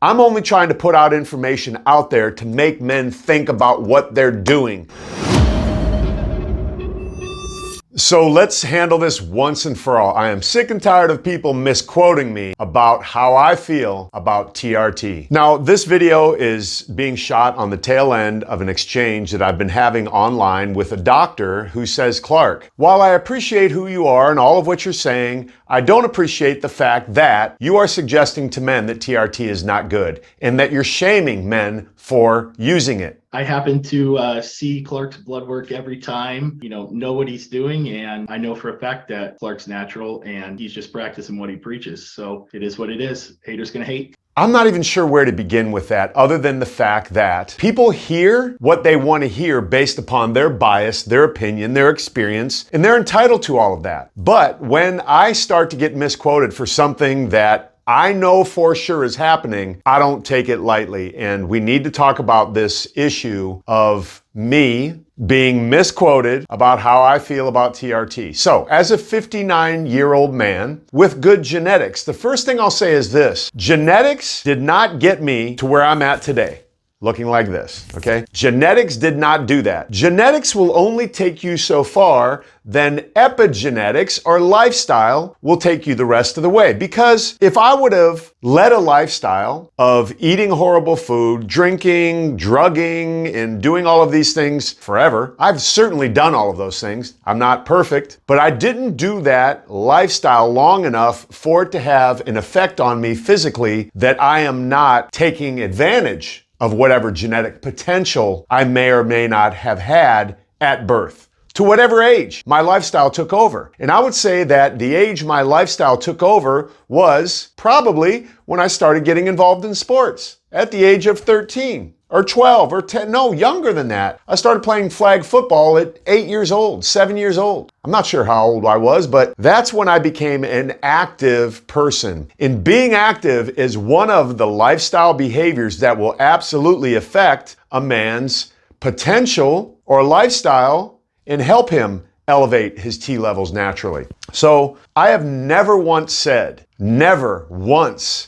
I'm only trying to put out information out there to make men think about what they're doing. So let's handle this once and for all. I am sick and tired of people misquoting me about how I feel about TRT. Now, this video is being shot on the tail end of an exchange that I've been having online with a doctor who says, Clark, while I appreciate who you are and all of what you're saying, I don't appreciate the fact that you are suggesting to men that TRT is not good and that you're shaming men for using it. I happen to see Clark's blood work every time, know what he's doing. And I know for a fact that Clark's natural and he's just practicing what he preaches. So it is what it is. Haters gonna hate. I'm not even sure where to begin with that, other than the fact that people hear what they want to hear based upon their bias, their opinion, their experience, and they're entitled to all of that. But when I start to get misquoted for something that I know for sure is happening, I don't take it lightly. And we need to talk about this issue of me being misquoted about how I feel about TRT. So, as a 59-year-old man with good genetics, the first thing I'll say is this: genetics did not get me to where I'm at today. Looking like this, okay? Genetics did not do that. Genetics will only take you so far, then epigenetics or lifestyle will take you the rest of the way. Because if I would have led a lifestyle of eating horrible food, drinking, drugging, and doing all of these things forever, I've certainly done all of those things. I'm not perfect, but I didn't do that lifestyle long enough for it to have an effect on me physically that I am not taking advantage of whatever genetic potential I may or may not have had at birth. To whatever age my lifestyle took over. And I would say that the age my lifestyle took over was probably when I started getting involved in sports at the age of 13 or 12 or 10, no, younger than that. I started playing flag football at 8 years old, 7 years old. I'm not sure how old I was, but that's when I became an active person. And being active is one of the lifestyle behaviors that will absolutely affect a man's potential or lifestyle and help him elevate his T levels naturally. So I have never once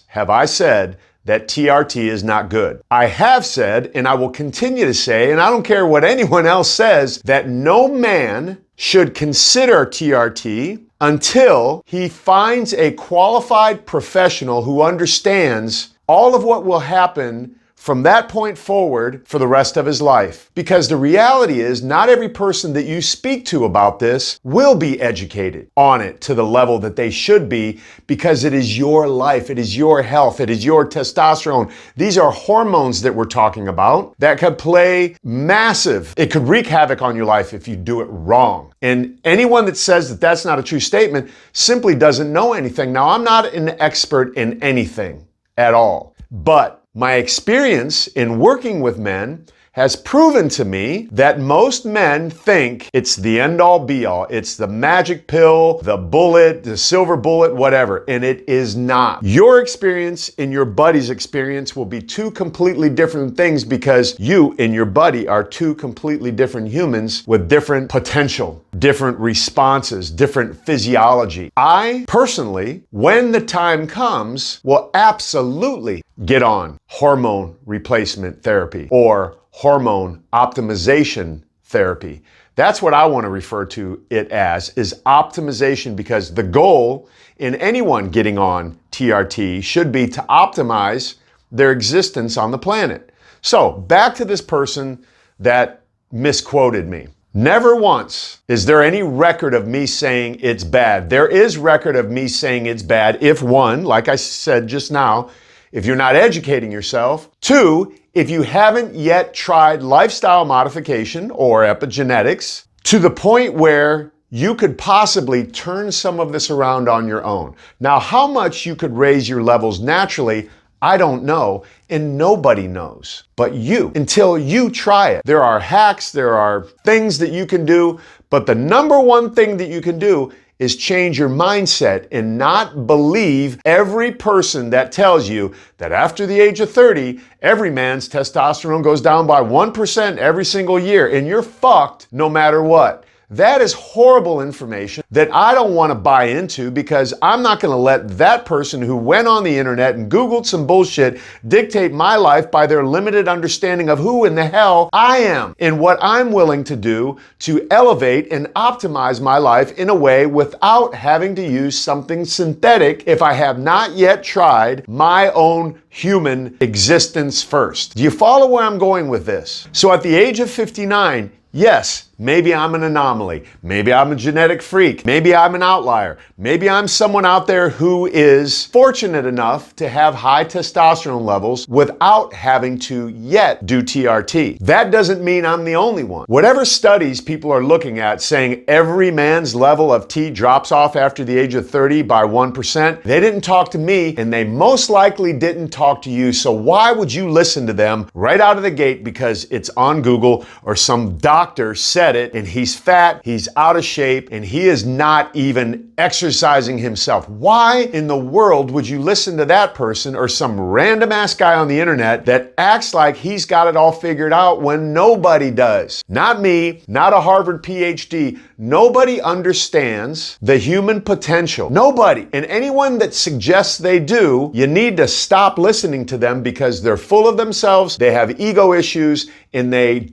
have I said that TRT is not good. I have said, and I will continue to say, and I don't care what anyone else says, that no man should consider TRT until he finds a qualified professional who understands all of what will happen from that point forward for the rest of his life. Because the reality is, not every person that you speak to about this will be educated on it to the level that they should be, because it is your life, it is your health, it is your testosterone. These are hormones that we're talking about that could play massive, it could wreak havoc on your life if you do it wrong. And anyone that says that that's not a true statement simply doesn't know anything. Now, I'm not an expert in anything at all, but my experience in working with men has proven to me that most men think it's the end-all be-all. It's the magic pill, the bullet, the silver bullet, whatever, and it is not. Your experience and your buddy's experience will be two completely different things, because you and your buddy are two completely different humans with different potential, different responses, different physiology. I personally, when the time comes, will absolutely get on hormone replacement therapy or hormone optimization therapy. That's what I want to refer to it as, is optimization, because the goal in anyone getting on TRT should be to optimize their existence on the planet. So back to this person that misquoted me. Never once is there any record of me saying it's bad. There is record of me saying it's bad if, one, like I said just now, if you're not educating yourself. Two, if you haven't yet tried lifestyle modification or epigenetics to the point where you could possibly turn some of this around on your own. Now, how much you could raise your levels naturally, I don't know, and nobody knows but you until you try it. There are hacks, there are things that you can do, but the number one thing that you can do is change your mindset and not believe every person that tells you that after the age of 30, every man's testosterone goes down by 1% every single year, and you're fucked no matter what. That is horrible information that I don't want to buy into, because I'm not going to let that person who went on the internet and Googled some bullshit dictate my life by their limited understanding of who in the hell I am and what I'm willing to do to elevate and optimize my life in a way without having to use something synthetic if I have not yet tried my own human existence first. Do you follow where I'm going with this? So at the age of 59, yes, maybe I'm an anomaly. Maybe I'm a genetic freak. Maybe I'm an outlier. Maybe I'm someone out there who is fortunate enough to have high testosterone levels without having to yet do TRT. That doesn't mean I'm the only one. Whatever studies people are looking at saying every man's level of T drops off after the age of 30 by 1%, they didn't talk to me, and they most likely didn't talk to you. So why would you listen to them right out of the gate because it's on Google or some doctor said it, and he's fat, he's out of shape, and he is not even exercising himself? Why in the world would you listen to that person or some random ass guy on the internet that acts like he's got it all figured out when nobody does? Not me, not a Harvard PhD. Nobody understands the human potential. Nobody. And anyone that suggests they do, you need to stop listening to them, because they're full of themselves, they have ego issues, and they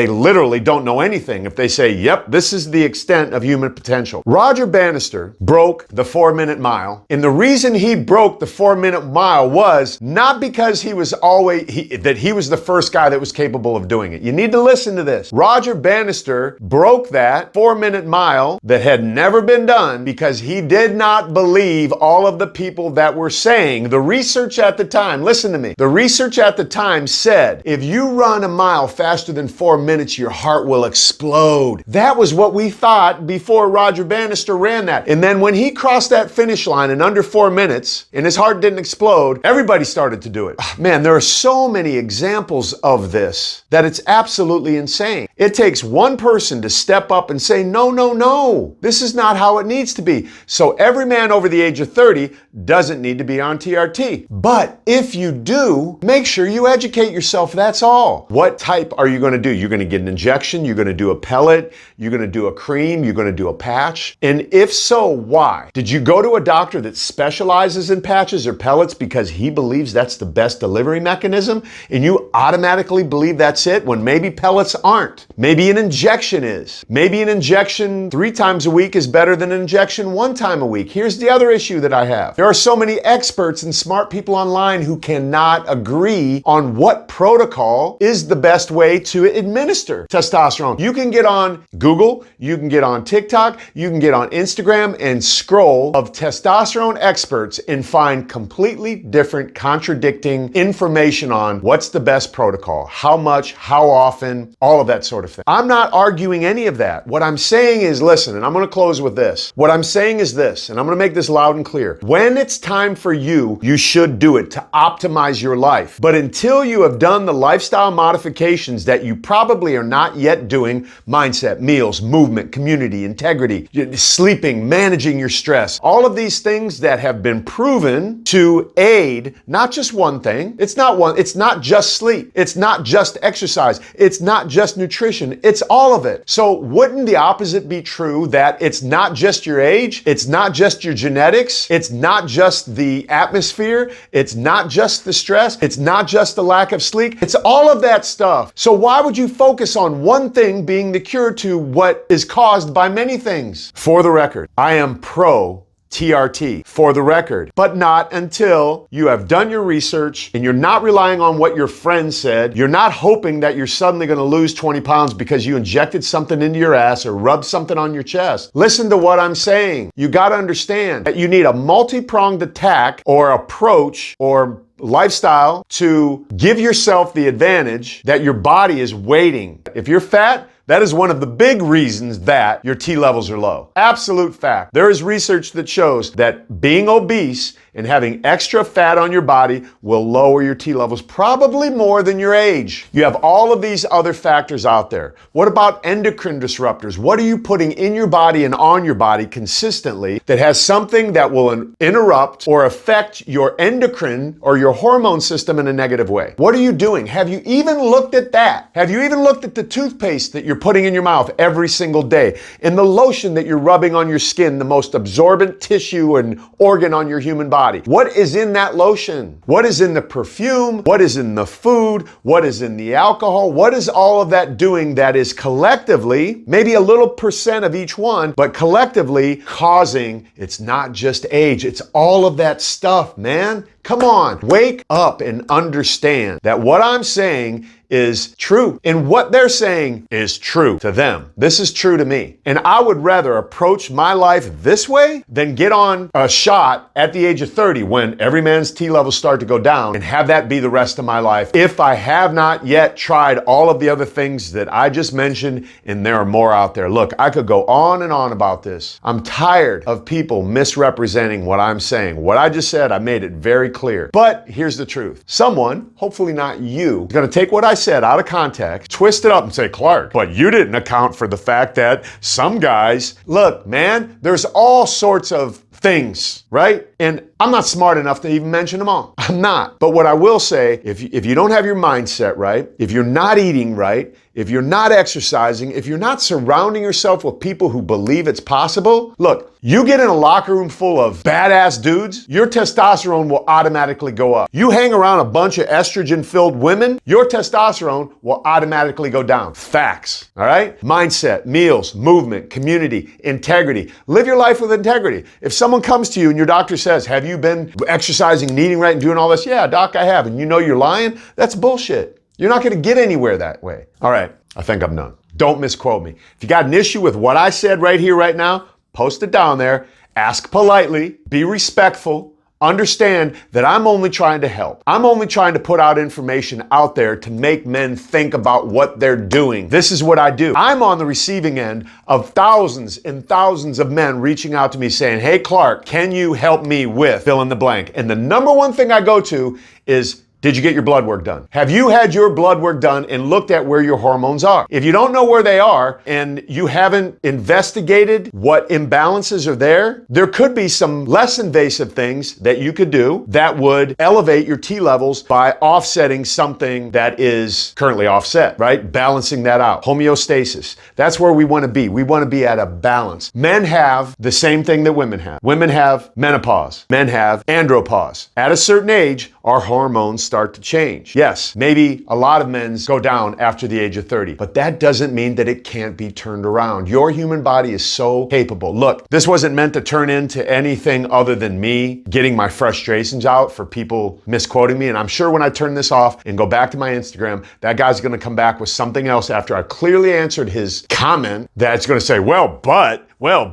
literally don't know anything if they say, yep, this is the extent of human potential. Roger Bannister broke the 4-minute mile, and the reason he broke the 4-minute mile was not because he was the first guy that was capable of doing it. You need to listen to this. Roger Bannister broke that 4-minute mile that had never been done because he did not believe all of the people that were saying. The research at the time, listen to me, the research at the time said, if you run a mile faster than 4 minutes, your heart will explode. That was what we thought before Roger Bannister ran that. And then when he crossed that finish line in under 4 minutes and his heart didn't explode, everybody started to do it. Man, there are so many examples of this that it's absolutely insane. It takes one person to step up and say, no, no, no, this is not how it needs to be. So every man over the age of 30 doesn't need to be on TRT. But if you do, make sure you educate yourself, that's all. What type are you going to do? You're going to get an injection, you're going to do a pellet, you're going to do a cream, you're going to do a patch. And if so, why? Did you go to a doctor that specializes in patches or pellets because he believes that's the best delivery mechanism, and you automatically believe that's it when maybe pellets aren't? Maybe an injection is. Maybe an injection 3 times a week is better than an injection 1 time a week. Here's the other issue that I have. There are so many experts and smart people online who cannot agree on what protocol is the best way to administer testosterone. You can get on Google, you can get on TikTok, you can get on Instagram and scroll of testosterone experts and find completely different contradicting information on what's the best protocol, how much, how often, all of that sort of thing. I'm not arguing any of that. What I'm saying is, listen, and I'm going to close with this. What I'm saying is this, and I'm going to make this loud and clear. When it's time for you, you should do it to optimize your life. But until you have done the lifestyle modifications that you probably are not yet doing, mindset, meals, movement, community, integrity, sleeping, managing your stress, all of these things that have been proven to aid not just one thing. It's not just sleep. It's not just exercise. It's not just nutrition. It's all of it. So wouldn't the opposite be true, that it's not just your age, it's not just your genetics, it's not just the atmosphere, it's not just the stress, it's not just the lack of sleep, it's all of that stuff. So why would you focus on one thing being the cure to what is caused by many things? For the record, I am pro TRT, for the record, but not until you have done your research and you're not relying on what your friend said. You're not hoping that you're suddenly going to lose 20 pounds because you injected something into your ass or rubbed something on your chest. Listen to what I'm saying. You got to understand that you need a multi-pronged attack or approach or lifestyle to give yourself the advantage that your body is waiting. If you're fat, that is one of the big reasons that your T levels are low. Absolute fact. There is research that shows that being obese and having extra fat on your body will lower your T levels, probably more than your age. You have all of these other factors out there. What about endocrine disruptors? What are you putting in your body and on your body consistently that has something that will interrupt or affect your endocrine or your hormone system in a negative way? What are you doing? Have you even looked at that? Have you even looked at the toothpaste that you're putting in your mouth every single day and the lotion that you're rubbing on your skin, the most absorbent tissue and organ on your human body? What is in that lotion? What is in the perfume? What is in the food? What is in the alcohol? What is all of that doing that is collectively, maybe a little percent of each one, but collectively causing, it's not just age, it's all of that stuff, man. Come on, wake up and understand that what I'm saying is true. And what they're saying is true to them. This is true to me. And I would rather approach my life this way than get on a shot at the age of 30 when every man's T levels start to go down and have that be the rest of my life if I have not yet tried all of the other things that I just mentioned, and there are more out there. Look, I could go on and on about this. I'm tired of people misrepresenting what I'm saying. What I just said, I made it very clear. But here's the truth. Someone, hopefully not you, is going to take what I said out of context, twist it up and say, Clark, but you didn't account for the fact that some guys, look, man, there's all sorts of things, right? And I'm not smart enough to even mention them all. I'm not. But what I will say, if you don't have your mindset right, if you're not eating right, if you're not exercising, if you're not surrounding yourself with people who believe it's possible, look, you get in a locker room full of badass dudes, your testosterone will automatically go up. You hang around a bunch of estrogen-filled women, your testosterone will automatically go down. Facts, all right? Mindset, meals, movement, community, integrity. Live your life with integrity. If someone comes to you and your doctor says, have you been exercising and eating right and doing all this? Yeah, doc, I have. And you know you're lying? That's bullshit. You're not going to get anywhere that way. All right, I think I'm done. Don't misquote me. If you got an issue with what I said right here, right now, post it down there. Ask politely. Be respectful. Understand that I'm only trying to help. I'm only trying to put out information out there to make men think about what they're doing. This is what I do. I'm on the receiving end of thousands and thousands of men reaching out to me saying, hey, Clark, can you help me with fill in the blank? And the number one thing I go to is, did you get your blood work done? Have you had your blood work done and looked at where your hormones are? If you don't know where they are and you haven't investigated what imbalances are there, there could be some less invasive things that you could do that would elevate your T levels by offsetting something that is currently offset, right? Balancing that out. Homeostasis. That's where we want to be. We want to be at a balance. Men have the same thing that women have. Women have menopause. Men have andropause. At a certain age, our hormones start to change. Yes, maybe a lot of men's go down after the age of 30, but that doesn't mean that it can't be turned around. Your human body is so capable. Look, this wasn't meant to turn into anything other than me getting my frustrations out for people misquoting me. And I'm sure when I turn this off and go back to my Instagram, that guy's going to come back with something else after I clearly answered his comment that's going to say, well,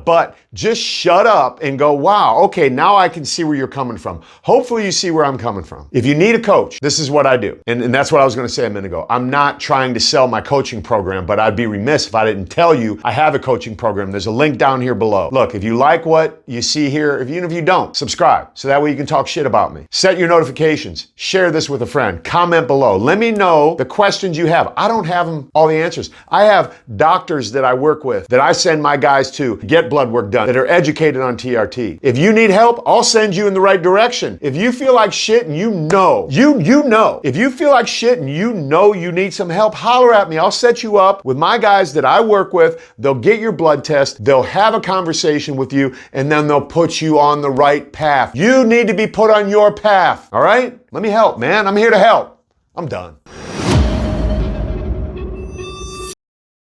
but just shut up and go, wow, okay, now I can see where you're coming from. Hopefully you see where I'm coming from. If you need a coach, this is what I do. And that's what I was going to say a minute ago. I'm not trying to sell my coaching program, but I'd be remiss if I didn't tell you I have a coaching program. There's a link down here below. Look, if you like what you see here, even if you don't, subscribe so that way you can talk shit about me. Set your notifications. Share this with a friend. Comment below. Let me know the questions you have. I don't have all the answers. I have doctors that I work with that I send my guys to get blood work done that are educated on TRT. If you need help, I'll send you in the right direction. If you feel like shit and you know, if you feel like shit and you know you need some help, holler at me. I'll set you up with my guys that I work with. They'll get your blood test. They'll have a conversation with you and then they'll put you on the right path. You need to be put on your path. All right? Let me help, man. I'm here to help. I'm done.